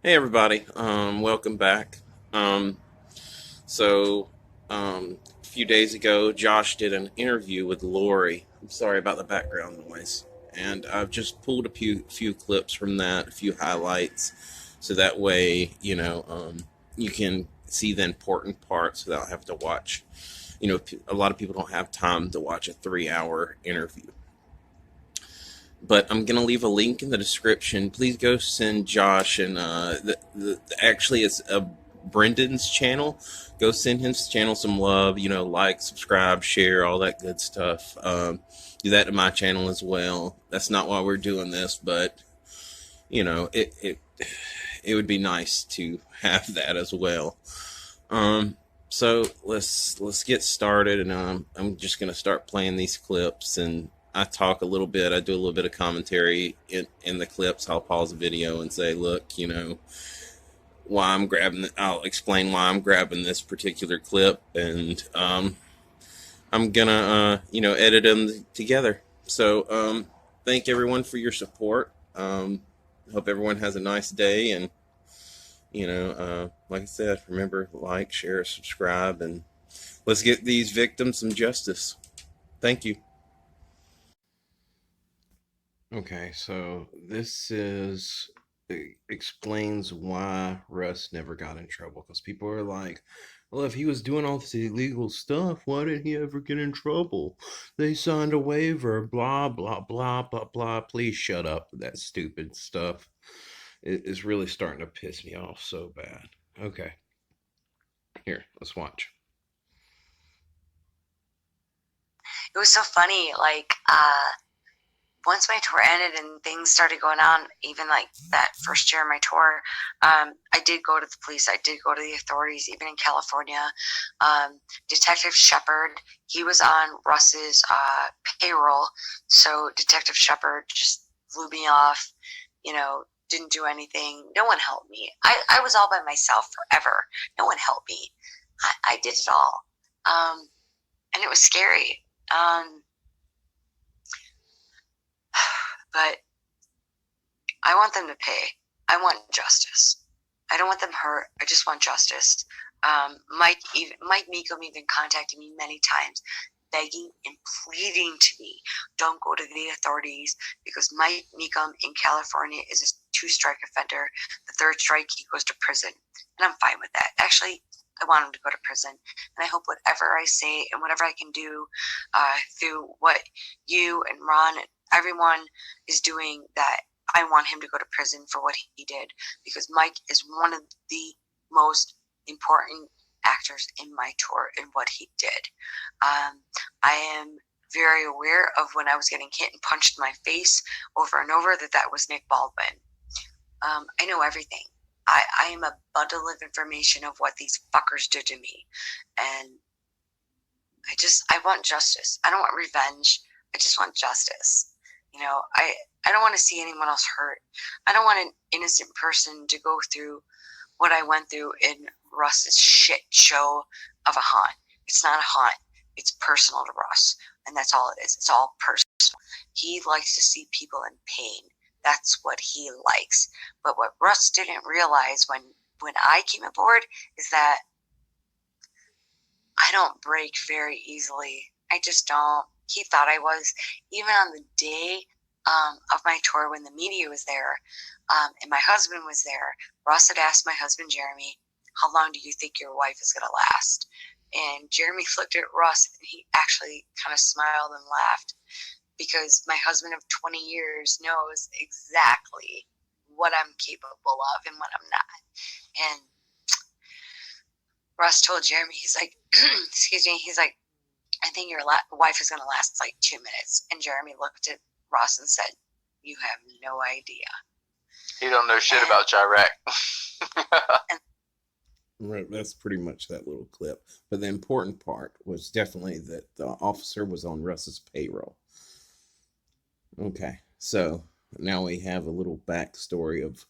Hey everybody, welcome back. Um, so, a few days ago, Josh did an interview with Laurie. I'm sorry about the background noise, and I've just pulled a few clips from that, a few highlights, so that way you can see the important parts without having to watch. A lot of people don't have time to watch a 3 hour interview. But I'm gonna leave a link in the description. Please go send Josh and actually it's Brendan's channel. Go send his channel some love. Like, subscribe, share, all that good stuff. Do that to my channel as well. That's not why we're doing this, but it would be nice to have that as well. So let's get started, and I'm just gonna start playing these clips, and I talk a little bit. I do a little bit of commentary in the clips. I'll pause the video and say, look, why I'm grabbing. I'll explain why I'm grabbing this particular clip, and I'm gonna edit them together. So thank everyone for your support. Hope everyone has a nice day, and like I said, remember, like, share, subscribe, and let's get these victims some justice. Thank you. Okay, so this is explains why Russ never got in trouble, because people are like, well, if he was doing all this illegal stuff, why did he ever get in trouble? They signed a waiver, blah blah blah blah blah. Please shut up with that stupid stuff. It's really starting to piss me off so bad. Okay, here, let's watch. It was so funny. Once my tour ended and things started going on, even like that first year of my tour, I did go to the police. I did go to the authorities, even in California. Detective Shepard, he was on Russ's payroll. So Detective Shepard just blew me off, didn't do anything. No one helped me. I was all by myself forever. No one helped me. I did it all. And it was scary. But I want them to pay. I want justice. I don't want them hurt. I just want justice. Mike Mckamey even contacted me many times, begging and pleading to me, don't go to the authorities, because Mike Mecum in California is a 2-strike offender. The 3rd strike, he goes to prison. And I'm fine with that. Actually, I want him to go to prison. And I hope whatever I say and whatever I can do through what you and Ron and everyone is doing, that I want him to go to prison for what he did, because Mike is one of the most important actors in my tour and what he did. I am very aware of when I was getting hit and punched in my face over and over that was Nick Baldwin. I know everything. I am a bundle of information of what these fuckers did to me. And I want justice. I don't want revenge. I just want justice. I don't want to see anyone else hurt. I don't want an innocent person to go through what I went through in Russ's shit show of a haunt. It's not a haunt. It's personal to Russ. And that's all it is. It's all personal. He likes to see people in pain. That's what he likes. But what Russ didn't realize when I came aboard is that I don't break very easily. I just don't. He thought I was. Even on the day of my tour, when the media was there and my husband was there, Russ had asked my husband, Jeremy, how long do you think your wife is going to last? And Jeremy looked at Russ and he actually kind of smiled and laughed, because my husband of 20 years knows exactly what I'm capable of and what I'm not. And Russ told Jeremy, he's like, excuse me, he's like, I think your wife is going to last like 2 minutes. And Jeremy looked at Ross and said, you have no idea. He don't know shit about Chirac. Right, that's pretty much that little clip. But the important part was definitely that the officer was on Russ's payroll. Okay, so now we have a little backstory of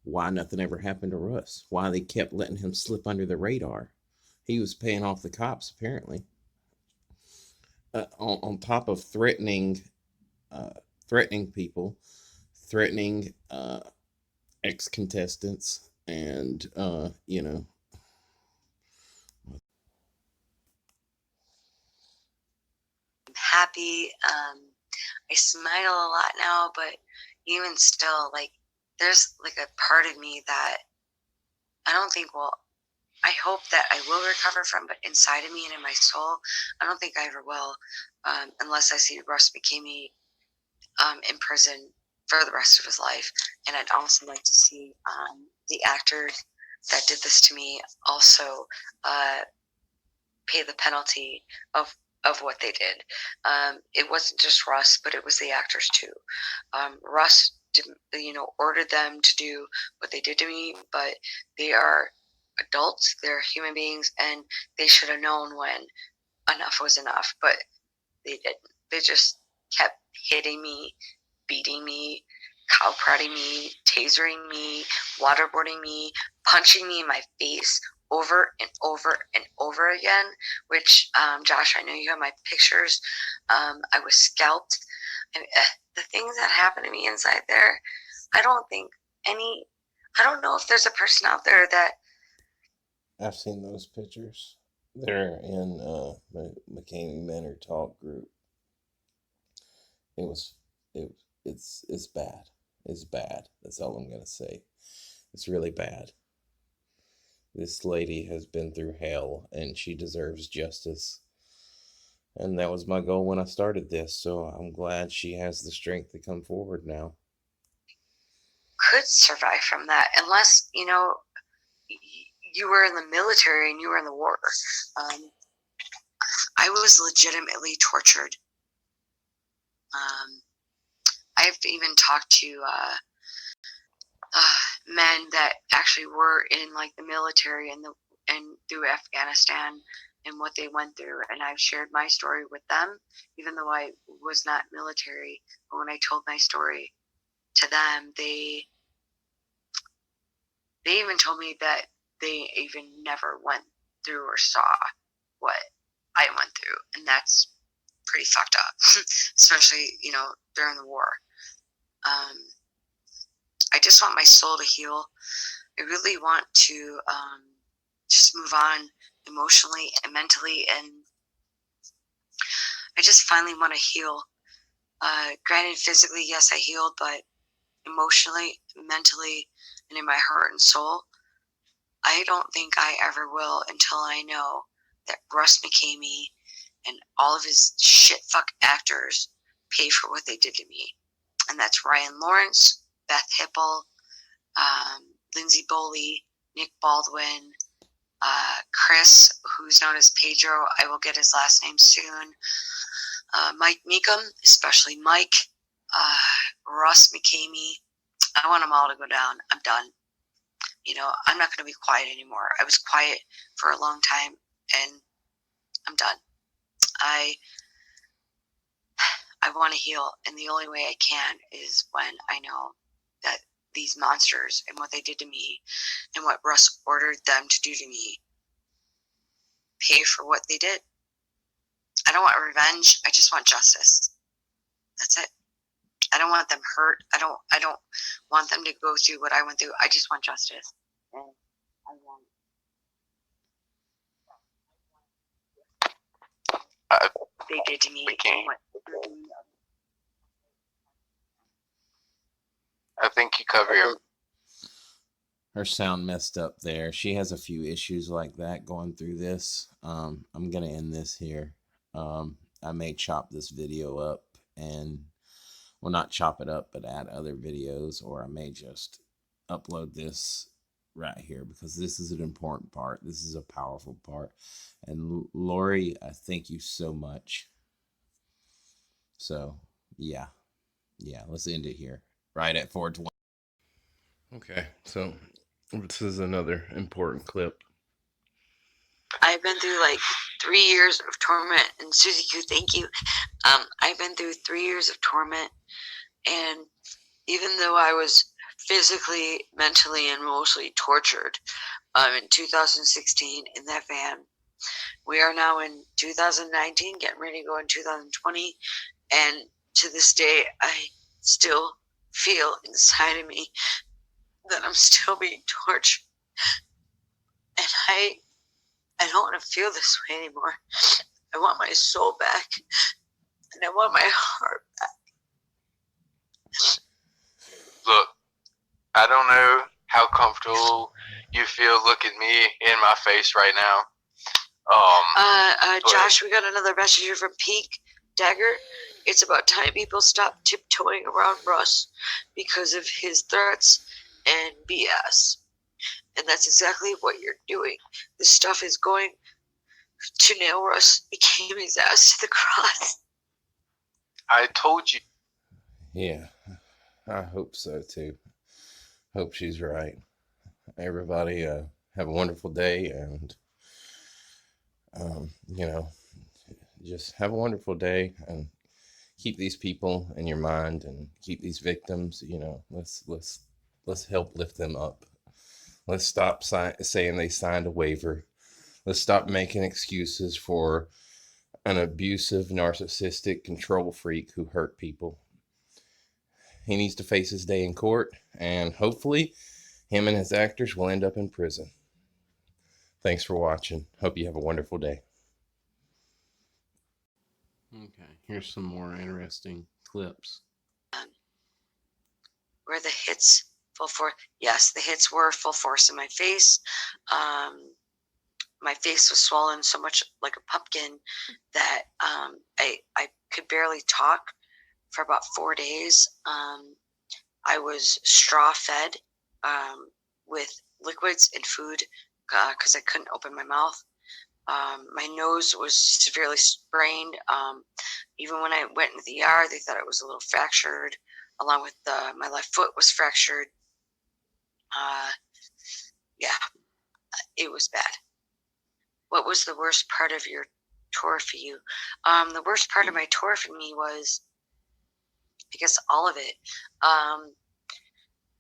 why nothing ever happened to Russ, why they kept letting him slip under the radar. He was paying off the cops, apparently. On top of threatening people, threatening ex-contestants, and you know, I'm happy. I smile a lot now, but even still, like, there's like a part of me that I don't think I hope that I will recover from, but inside of me and in my soul, I don't think I ever will, unless I see Russ Mckamey in prison for the rest of his life. And I'd also like to see the actor that did this to me also pay the penalty of what they did. It wasn't just Russ, but it was the actors too. Russ, ordered them to do what they did to me, but they are adults, they're human beings, and they should have known when enough was enough, but they didn't. They just kept hitting me, beating me, cow prodding me, tasering me, waterboarding me, punching me in my face over and over and over again, which, Josh, I know you have my pictures. I was scalped. The things that happened to me inside there, I don't know if there's a person out there that. I've seen those pictures. They're in Mckamey Manor talk group. It's bad. It's bad. That's all I'm gonna say. It's really bad. This lady has been through hell, and she deserves justice. And that was my goal when I started this, so I'm glad she has the strength to come forward now. Could survive from that, unless, you were in the military and you were in the war. I was legitimately tortured. I've even talked to men that actually were in like the military and through Afghanistan and what they went through, and I've shared my story with them, even though I was not military. But when I told my story to them, they even told me that they even never went through or saw what I went through, and that's pretty fucked up, especially, during the war. I just want my soul to heal. I really want to just move on emotionally and mentally, and I just finally want to heal. Granted, physically, yes, I healed, but emotionally, mentally, and in my heart and soul, I don't think I ever will until I know that Russ Mckamey and all of his shit fuck actors pay for what they did to me. And that's Ryan Lawrence, Beth Hipple, Lindsay Boley, Nick Baldwin, Chris, who's known as Pedro. I will get his last name soon. Mike Meckamey, especially Mike, Russ Mckamey. I want them all to go down. I'm done. I'm not going to be quiet anymore. I was quiet for a long time, and I'm done. I want to heal, and the only way I can is when I know that these monsters and what they did to me and what Russ ordered them to do to me pay for what they did. I don't want revenge. I just want justice. That's it. I don't want them hurt. I don't want them to go through what I went through. I just want justice. And I want they did to me. I think you cover your. Her sound messed up there. She has a few issues like that going through this. I'm gonna end this here. I may chop this video up and, well, not chop it up, but add other videos, or I may just upload this right here because this is an important part. This is a powerful part. And Laurie, I thank you so much. So yeah, let's end it here right at 4:20. Okay, so this is another important clip. I've been through like 3 years of torment, and Susie Q, thank you. I've been through 3 years of torment, and even though I was physically, mentally, and emotionally tortured in 2016 in that van, we are now in 2019, getting ready to go in 2020, and to this day, I still feel inside of me that I'm still being tortured. And I don't want to feel this way anymore. I want my soul back. And I want my heart back. Look, I don't know how comfortable you feel looking me in my face right now. Josh, we got another message here from Peak Dagger. It's about time people stop tiptoeing around Russ because of his threats and BS. And that's exactly what you're doing. This stuff is going to nail Russ Mckamey's ass to the cross. I told you. Yeah, I hope so too. Hope she's right. Everybody, have a wonderful day, and just have a wonderful day, and keep these people in your mind, and keep these victims. Let's help lift them up. Let's stop saying they signed a waiver. Let's stop making excuses for an abusive, narcissistic control freak who hurt people. He needs to face his day in court, and hopefully him and his actors will end up in prison. Thanks for watching. Hope you have a wonderful day. Okay, here's some more interesting clips. Were the hits full force? Yes, the hits were full force in my face. My face was swollen so much like a pumpkin that I could barely talk for about 4 days. I was straw fed with liquids and food because I couldn't open my mouth. My nose was severely sprained. Even when I went into the ER, they thought it was a little fractured, along with my left foot was fractured. Yeah, it was bad. What was the worst part of your tour for you? The worst part of my tour for me was, I guess, all of it.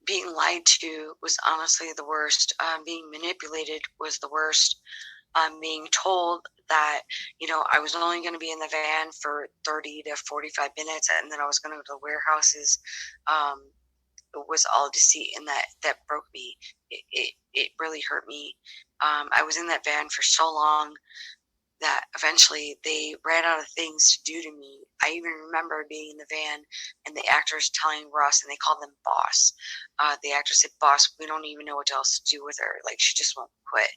Being lied to was honestly the worst. Being manipulated was the worst. Being told that, I was only going to be in the van for 30 to 45 minutes and then I was going to go to the warehouses. It was all deceit, and that broke me. It really hurt me. I was in that van for so long that eventually they ran out of things to do to me. I even remember being in the van and the actors telling Russ, and they called them boss. The actor said, "Boss, we don't even know what else to do with her. Like, she just won't quit."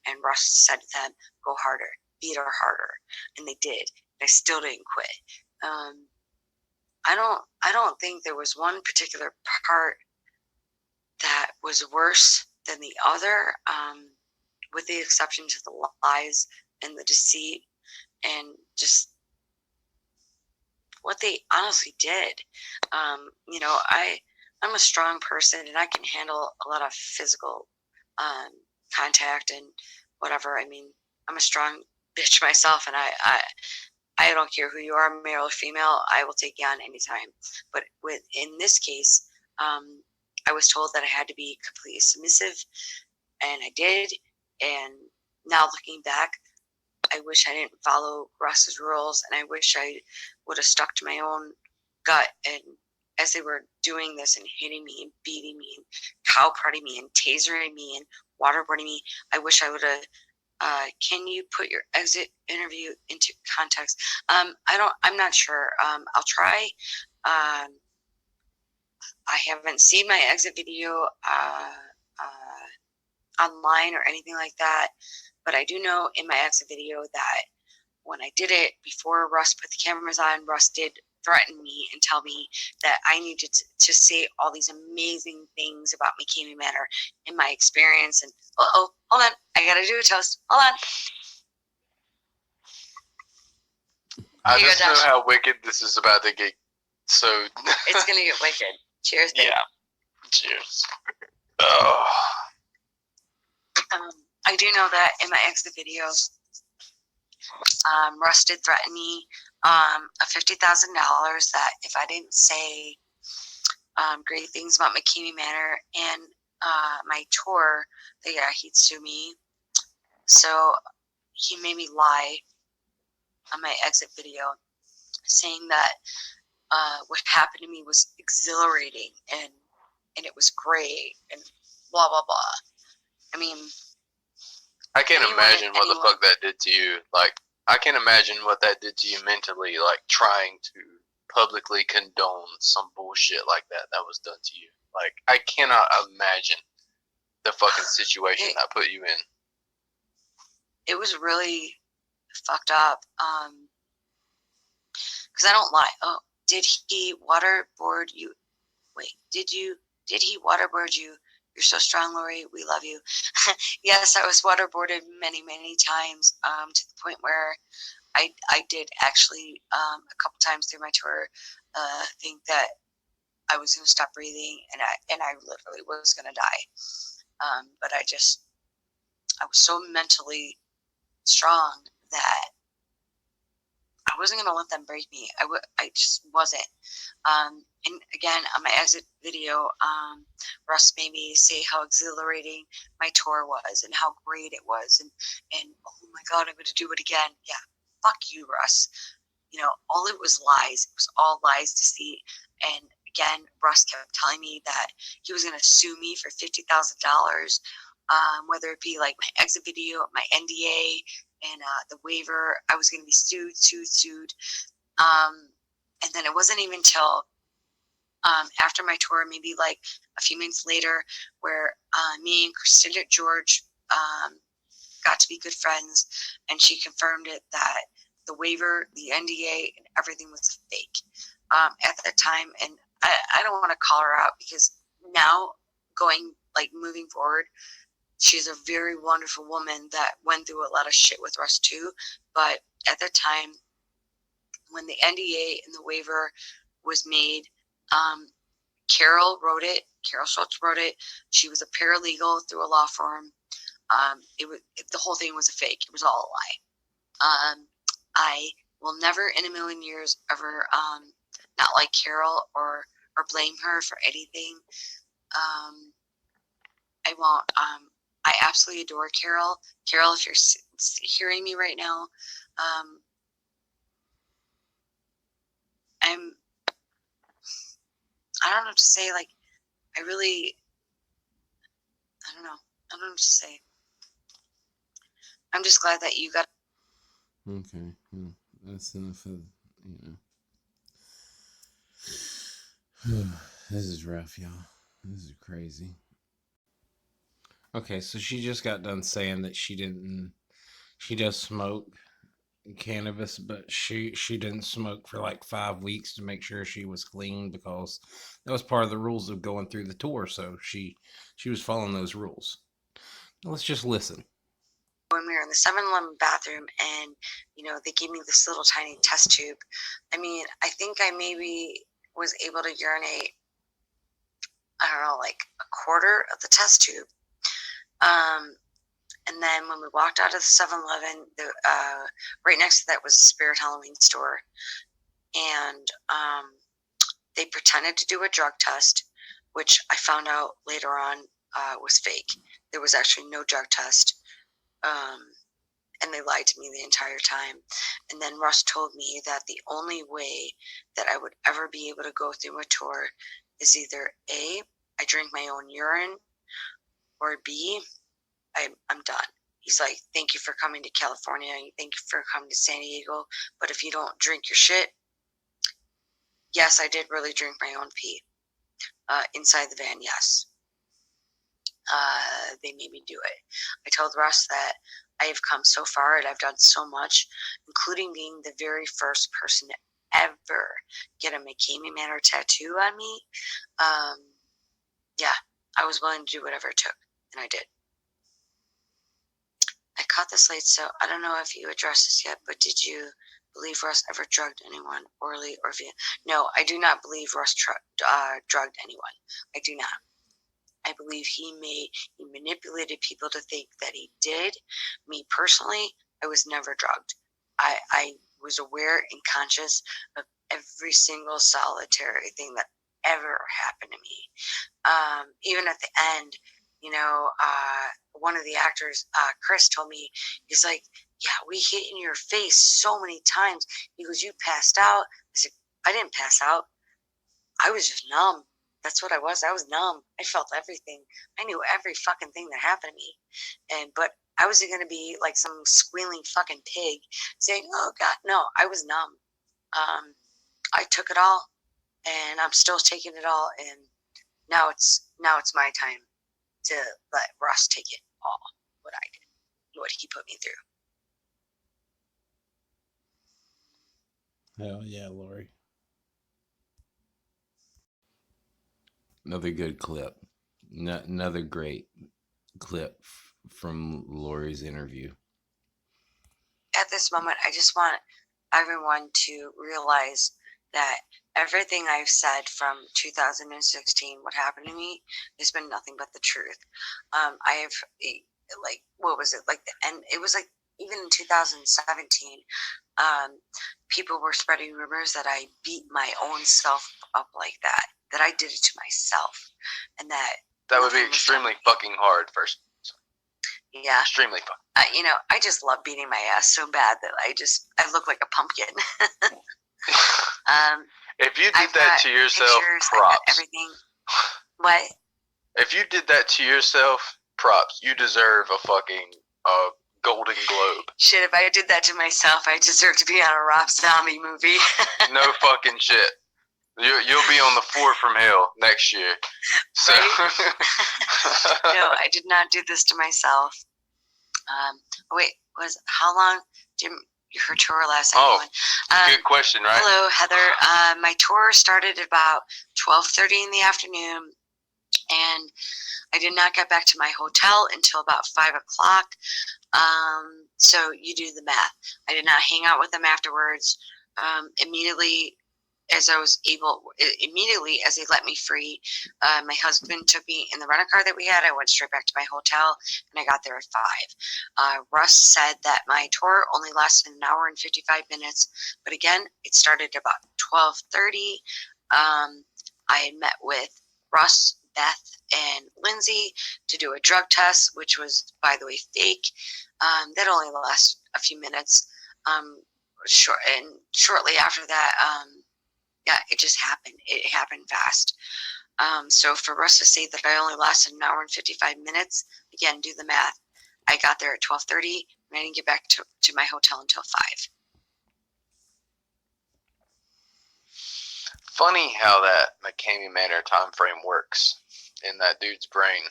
And Russ said to them, "Go harder, beat her harder." And they did. And I still didn't quit. I don't think there was one particular part that was worse than the other, with the exception to the lies and the deceit and just what they honestly did. I'm a strong person and I can handle a lot of physical contact and whatever. I mean, I'm a strong bitch myself, and I don't care who you are, male or female. I will take you on anytime. But in this case, I was told that I had to be completely submissive, and I did. And now looking back, I wish I didn't follow Russ's rules, and I wish I would have stuck to my own gut. And as they were doing this and hitting me and beating me and cow prodding me and tasering me and waterboarding me, I wish I would have. Can you put your exit interview into context? I'm not sure. I'll try. I haven't seen my exit video online or anything like that, but I do know in my exit video that when I did it before Russ put the cameras on, Russ did threaten me and tell me that I needed to say all these amazing things about Mckamey Manor in my experience. And hold on, I gotta do a toast. Hold on. I just know how wicked this is about to get. So it's gonna get wicked. Cheers, babe. Yeah. Cheers. Oh. I do know that in my exit video, Russ did threaten me $50,000 that if I didn't say great things about Mckamey Manor and my tour, that he'd sue me. So he made me lie on my exit video, saying that what happened to me was exhilarating and it was great, and blah, blah, blah. I mean, I can't imagine what the fuck that did to you. Like, I can't imagine what that did to you mentally, like, trying to publicly condone some bullshit like that was done to you. Like, I cannot imagine the fucking situation that put you in. It was really fucked up. Because I don't lie. Oh, did he waterboard you? Wait, did he waterboard you? You're so strong, Laurie. We love you. Yes, I was waterboarded many, many times, to the point where I did actually, a couple times through my tour, think that I was going to stop breathing, and I literally was going to die. But I was so mentally strong that I wasn't going to let them break me. I just wasn't. And again, on my exit video, Russ made me say how exhilarating my tour was and how great it was. And oh my God, I'm going to do it again. Yeah, fuck you, Russ. You know, all it was lies. It was all lies, deceit. And again, Russ kept telling me that he was going to sue me for $50,000, whether it be like my exit video, my NDA, and the waiver. I was going to be sued. And then it wasn't even until after my tour, maybe like a few minutes later, where me and Christina George got to be good friends, and she confirmed it that the waiver, the NDA, and everything was fake at that time. And I don't want to call her out, because now moving forward, she's a very wonderful woman that went through a lot of shit with Russ too. But at that time, when the NDA and the waiver was made, Carol Schultz wrote it. She was a paralegal through a law firm. The whole thing was a fake. It was all a lie. I will never in a million years ever not like Carol or blame her for anything. I won't. I absolutely adore Carol. Carol, if you're hearing me right now, I don't know what to say. Like, I don't know. I don't know what to say. I'm just glad that you got. Okay. Well, that's enough of, This is rough, y'all. This is crazy. Okay, so she just got done saying that she does smoke cannabis, but she didn't smoke for like 5 weeks to make sure she was clean, because that was part of the rules of going through the tour. So she was following those rules. Let's just listen. When we were in the 7-Eleven bathroom, and they gave me this little tiny test tube. I mean, I think I maybe was able to urinate, I don't know, like a quarter of the test tube. And then when we walked out of the 7-Eleven, right next to that was a Spirit Halloween store. And they pretended to do a drug test, which I found out later on was fake. There was actually no drug test. And they lied to me the entire time. And then Russ told me that the only way that I would ever be able to go through a tour is either A, I drink my own urine, or B, I'm done. He's like, thank you for coming to California. Thank you for coming to San Diego. But if you don't drink your shit, yes, I did really drink my own pee inside the van, yes. They made me do it. I told Russ that I have come so far and I've done so much, including being the very first person to ever get a Mckamey Manor tattoo on me. Yeah, I was willing to do whatever it took, and I did. I caught this late, so I don't know if you addressed this yet, but did you believe Russ ever drugged anyone, orally or via? No, I do not believe Russ drugged anyone. I do not. I believe he manipulated people to think that he did. Me personally, I was never drugged. I was aware and conscious of every single solitary thing that ever happened to me. Even at the end, one of the actors, Chris, told me, he's like, yeah, we hit in your face so many times. He goes, you passed out. I said, I didn't pass out. I was just numb. That's what I was. I was numb. I felt everything. I knew every fucking thing that happened to me. But I wasn't going to be like some squealing fucking pig saying, oh God, no, I was numb. I took it all and I'm still taking it all. And now it's my time to let Russ take it all, what I did, what he put me through. Hell yeah, Laurie. Another good clip. Another great clip from Laurie's interview. At this moment, I just want everyone to realize that everything I've said from 2016, what happened to me, has been nothing but the truth. I have, like, what was it? Like, and it was like, even in 2017, people were spreading rumors that I beat my own self up like that I did it to myself. And that would be extremely fucking hard, first. Yeah. Extremely fucking. You know, I just love beating my ass so bad that I look like a pumpkin. If you did that to yourself, pictures, props. Everything. What? If you did that to yourself, props. You deserve a fucking Golden Globe. Shit, if I did that to myself, I deserve to be on a Rob Zombie movie. No fucking shit. You'll be on the floor from hell next year. So. Right? No, I did not do this to myself. Wait, how long did your tour last? Good question, right? Hello, Heather. My tour started at about 12:30 in the afternoon, and I did not get back to my hotel until about 5 o'clock. So you do the math. I did not hang out with them afterwards. Immediately as they let me free, my husband took me in the rental car that we had. I went straight back to my hotel, and I got there at 5. Russ said that my tour only lasted an hour and 55 minutes, but again, it started about 12:30. I had met with Russ, Beth, and Lindsay to do a drug test, which was, by the way, fake. That only lasted a few minutes. Shortly after that, yeah, it just happened. It happened fast. So for Russ to say that I only lasted an hour and 55 minutes, again, do the math. I got there at 12:30, and I didn't get back to my hotel until 5. Funny how that Mckamey Manor time frame works in that dude's brain.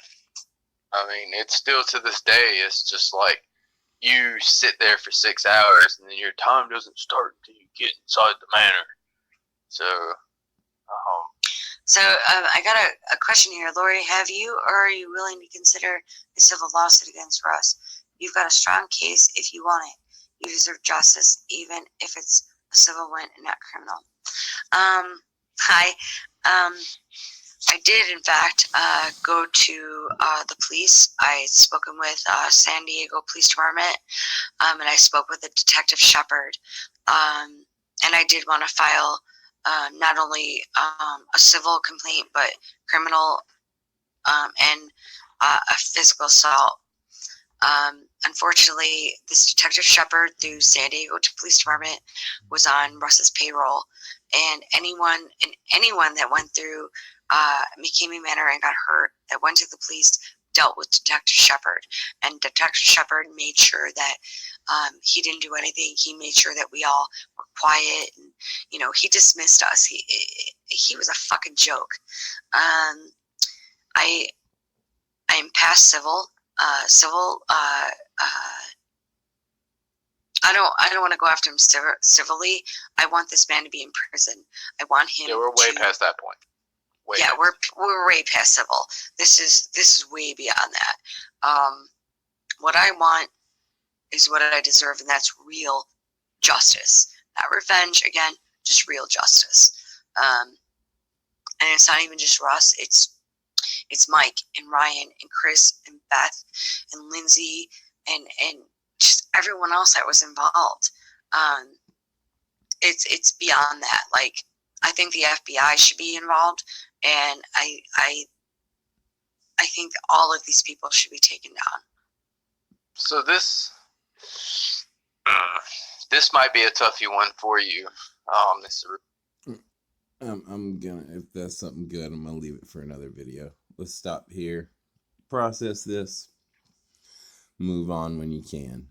I mean, it's still to this day, it's just like you sit there for 6 hours and then your time doesn't start until you get inside the manor. So, I got a question here. Laurie, have you or are you willing to consider a civil lawsuit against Russ? You've got a strong case if you want it. You deserve justice, even if it's a civil one and not criminal. Hi. I did, in fact, go to the police. I had spoken with San Diego Police Department, and I spoke with a Detective Shepard. And I did want to file not only a civil complaint, but criminal and a physical assault. Unfortunately, this Detective Shepard through San Diego Police Department was on Russ's payroll, and anyone that went through Mckamey Manor and got hurt, that went to the police, dealt with Detective Shepard, and Detective Shepard made sure that he didn't do anything. He made sure that we all were quiet, and he dismissed us. He was a fucking joke. I am past civil. I don't want to go after him civilly. I want this man to be in prison. I want him. Yeah, we're way past that point. We're way past civil. This is way beyond that. What I want is what I deserve, and that's real justice. Not revenge, again, just real justice. And it's not even just Russ. It's Mike and Ryan and Chris and Beth and Lindsay and just everyone else that was involved. It's beyond that. Like, I think the FBI should be involved, and I think that all of these people should be taken down. So this might be a toughy one for you, I'm gonna, if that's something good, I'm gonna leave it for another video. Let's stop here, process this, move on when you can.